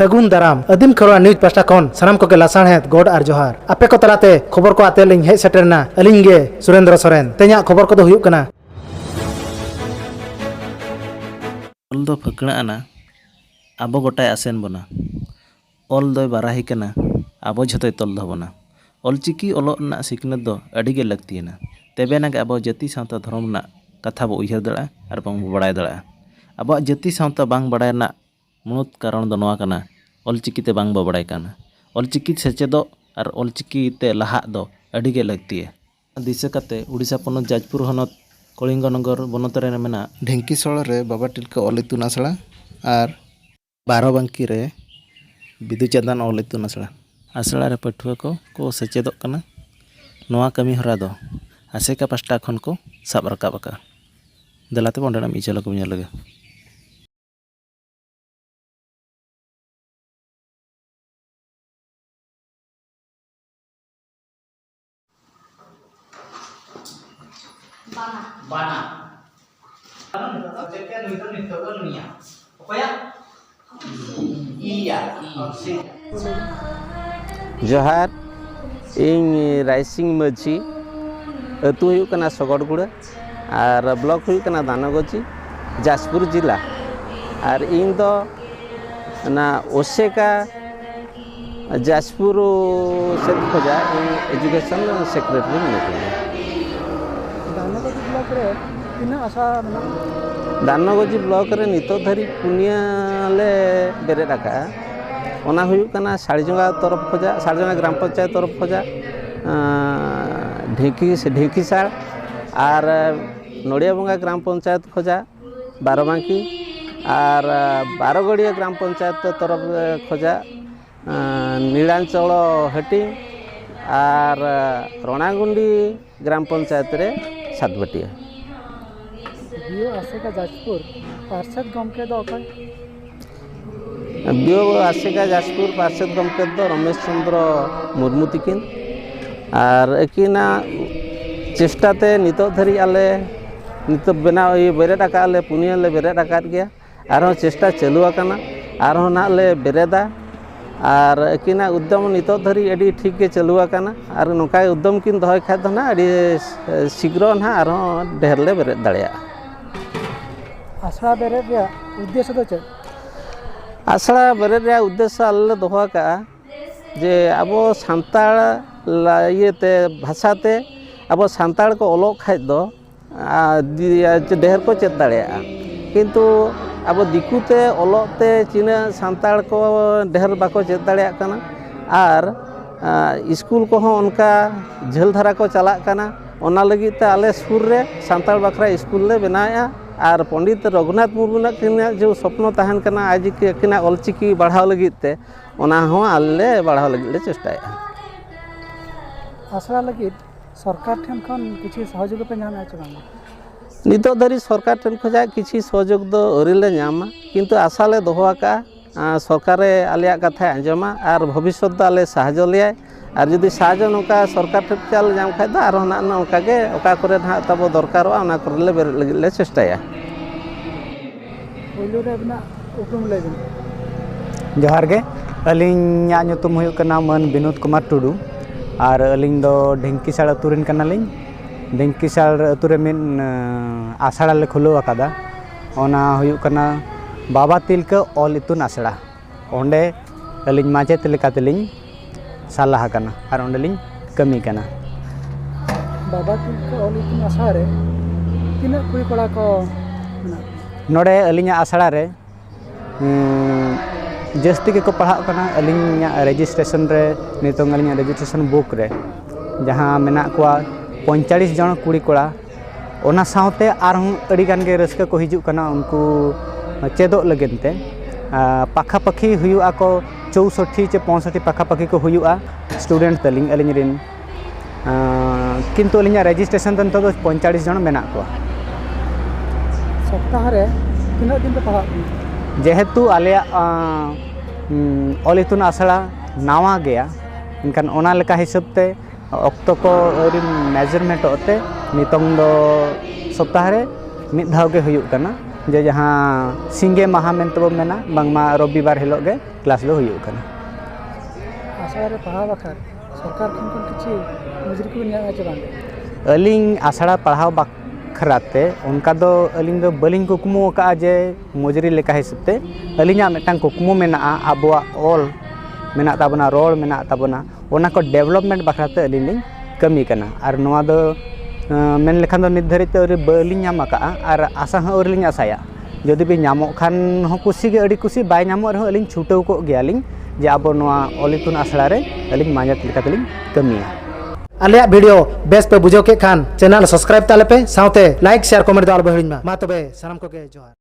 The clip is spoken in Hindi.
सगुन दाराम आदिम खरवा न्यूज पास्टा खन सानाम को लासाणहेद गोड आर जोहार आपे को तलाते खबर को आते लिंग हेज सेटरना अलिंग गे सुरेंद्र सोरेन तेजा खबर को दो हुयुक कना ऑल दो फकड़ा आना आबो गोटाय आसेन बना ऑल दो बाराही कना आबो झतय तल दबना ऑलचिकी ऑलोग ना सिखनत दो अडी गे लगतियना तेबेना गे आबो जाति सावता धर्म ना कथा बो उयहर दड़ा आर बांग बड़ाय दड़ा आबो जाति सावता बांग बड़ाय ना मुणुत कारण दो नोआ कना ऑलचिकी ते बांग बो बड़ाय कना ऑलचिकी सेचेदो आर ऑलचिकी ते लाहाग दो अडी गे लगतिया दिशा काते उड़ीसा पनत जाजपुर हनत कलिंगनगर बनतरे मेना ढेंकीसोल रे बाबा टिलका ऑल इतुन आसड़ा आर बारोबांकी रे बिदु चंदन ऑल इतुन आसड़ा रे पठुआ को सेचेदो कना नोआ कमी हरा दो आसेका पास्टा खन को साब रकाब का दलाते बंडना मिचल को लगे Bana. Subjeknya itu dunia. Pokoknya iya. जोहार इन राइसिंग मझी अतु हुई कना सगड़गुड़ा और ब्लॉक हुई कना दानगजी जाजपुर जिला और इन दो ना ओसेका जाजपुर से खोजा इन एजुकेशन सेक्रेटरी मिले दानगजी ब्लॉक रे नितो धरी पुनिया ले बेरे रखा ओना हुई कना साड़ीजंगा तरफ खोजा साड़ीजंगा ग्राम पंचायत तरफ खोजा ढेंकीसाल और नड़िया बंगा ग्राम पंचायत खोजा बारोबांकी और बारगड़िया ग्राम पंचायत तरफ खोजा नीलांचल हटी और रणागुंडी ग्राम पंचायत रे सातबटिया बियो आसेका जाजपुर पार्षद गमके दो अकय बियो आसेका जाजपुर पार्षद गमके दो रमेश चंद्र मुर्मू तिकिन और एकिना चेष्टाते नितो धरी आले नितो बनाव ये बेरेट आकाले पुनिया ले बेरेट आकात गया आरो चेष्टा चालू आकाना आरो ना ले बेरेदा और एकिना उद्यम नितो धरी एडी ठीक के चालू आकाना और नोका उद्यम किन दहय खाय द ना एडी शीघ्र ना आरो ढेर ले बेरेट दाड़िया आसड़ा बेरेट रे उद्देश्य दो चेद आसड़ा बेरेट रे उद्देश्य आले दोहा का जे अब सान्ताड़ इयेते भाषाते अब सान्ताड़ को ओलोग खाय दो ढेर को चेद दाड़िया किंतु अब दिकुते ओलोगते चीना सान्ताड़ को ढेर बाको चेद दाड़िया कना और स्कूल को हों उनका झेल धारा को चला कना ओना लगी ते आले सुर रे सान्ताड़ बखरा स्कूल ले बनाया और पंडित रघुनाथ मुर्मू किना जो स्वप्न तहन कना आज के किना ऑलचिकी बढ़ाव लगी ते ओना हों आले बढ़ाव लगी ले चेष्टाया आसड़ा लगी सरकार ठेन खन किछि सहयोग पे नाम आछ बांगा नितो धरी सरकार ठेन खोजा किछि सहयोग दो अरिले नामा किंतु आशा ले दोहवाका सरकार आलिया कथा आंजमा और भविष्य दो आले साहाय्य लिया और जदि साहाय्य नोका सरकार ठेन चाल जाम खाय दा आरो ना नोका गे ओका करे ना तब दरकारोआ ओना करे ले बेरे लगी ले चेष्टाया पहिलो रे बना उपरुम लेबिन जोहार गे अलिंग ᱧᱩᱛᱩᱢ हुयुक कना मन विनोद कुमार टुडू और अलिंग दो ढेंकीसाल अतुरेन कनालिंग ढेंकीसाल अतुरे मिन आसड़ा ले खुलो आकादा ओना हुयुक कना बाबा तिलका ऑल इतुन आसड़ा ओंडे अलिंग माचेत लेकातेलिंग सालाह कना और ओंडेलिंग कमी कना बाबा तिलका ऑल इतुन आसड़ा रे तिना कुई कोड़ा को नोडे अलिंग आसड़ा रे जस्ती के को पढ़ा कना अलिंग रजिस्ट्रेशन रे नितोंग अलिंग रजिस्ट्रेशन बुक रे जहाँ मेना को 45 जन कुड़ी कोड़ा ओना सावते आरहूं अड़ी गान गे रस्का को हिजुक कना उनको चेदोग लगेनते पाखापाखी हुयुआ को 64 से 65 पाखापाखी को हुयुआ स्टूडेंट तलिंग अलिंग रिन किंतु अलिंग रजिस्ट्रेशन तन तो 45 जन मेना को सप्ताह रे तीना दिन पे पढ़ा जेहेतु आले ऑल इतुन आसड़ा नावा गया इनकान ओना लेका हिसाब ते ऑक्टो को मेजरमेंट होते नितोंग दो सप्ताह रे मिद धाव गे हुयुक कना जे जहाँ सिंगे माहा मेन तब मेना बांगमा रविवार हिलोग गे क्लास दो हुयुग कना आसड़ा रे पढ़ाव बाखर सरकार खन किछि मजूरी को न्याय चे बांगे अलिंग आसड़ा पढ़ाव बाखराते उनका दो अलिंग दो बलिंग कुकमु का जे मजूरी लेका हिसाबते अलिंगा मिटांग कुकमु मेना आबुआ ऑल मेना ताबना रोड मेना ताबना ओना को डेवलपमेंट बाखराते अलिंग लिंग कमी कना और नोआ दो मेन लेखान दो निर्धारित अरे बलिंग ᱧᱟᱢ ᱟᱠᱟᱜᱼᱟ ᱟᱨ ᱟᱥᱟ ᱦᱚᱸ ᱟᱹᱣᱨᱤᱞᱤᱧ ᱟᱥᱟᱭᱟ ᱡᱩᱫᱤ ᱵᱤᱱ ᱧᱟᱢᱚᱜ ᱠᱷᱟᱱ ᱦᱚᱸ ᱠᱩᱥᱤ ᱜᱮ ᱟᱹᱰᱤ ᱠᱩᱥᱤ ᱵᱟᱭ ᱧᱟᱢᱚᱜ ᱨᱮᱦᱚᱸ ᱟᱹᱞᱤᱧ ᱪᱷᱩᱴᱟᱹᱣ ᱠᱚᱜ ᱜᱮᱭᱟᱞᱤᱧ ᱡᱮ ᱟᱵᱚ ᱱᱚᱣᱟ ᱚᱞ ᱤᱛᱩᱱ ᱟᱥᱲᱟ ᱨᱮ ᱟᱹᱞᱤᱧ ᱢᱟᱪᱮᱫ ᱞᱮᱠᱟᱛᱮᱞᱤᱧ ᱠᱟᱹᱢᱤᱭᱟ ᱟᱞᱮᱭᱟᱜ ᱵᱷᱤᱰᱤᱭᱳ ᱵᱮᱥ ᱯᱮ ᱵᱩᱡᱷᱟᱹᱣ ᱠᱮᱫ ᱠᱷᱟᱱ ᱪᱮᱱᱮᱞ ᱥᱟᱵᱥᱠᱨᱟᱭᱤᱵ ᱛᱟᱞᱮ ᱯᱮ ᱥᱟᱶᱛᱮ ᱞᱟᱭᱤᱠ ᱥᱮᱭᱟᱨ ᱠᱚᱢᱮᱱᱴ ᱫᱚ ᱟᱞᱚ ᱯᱮ ᱦᱤᱲᱤᱧ ᱢᱟ ᱛᱚᱵᱮ ᱥᱟᱱᱟᱢ ᱠᱚᱜᱮ ᱡᱚᱦᱟᱨ।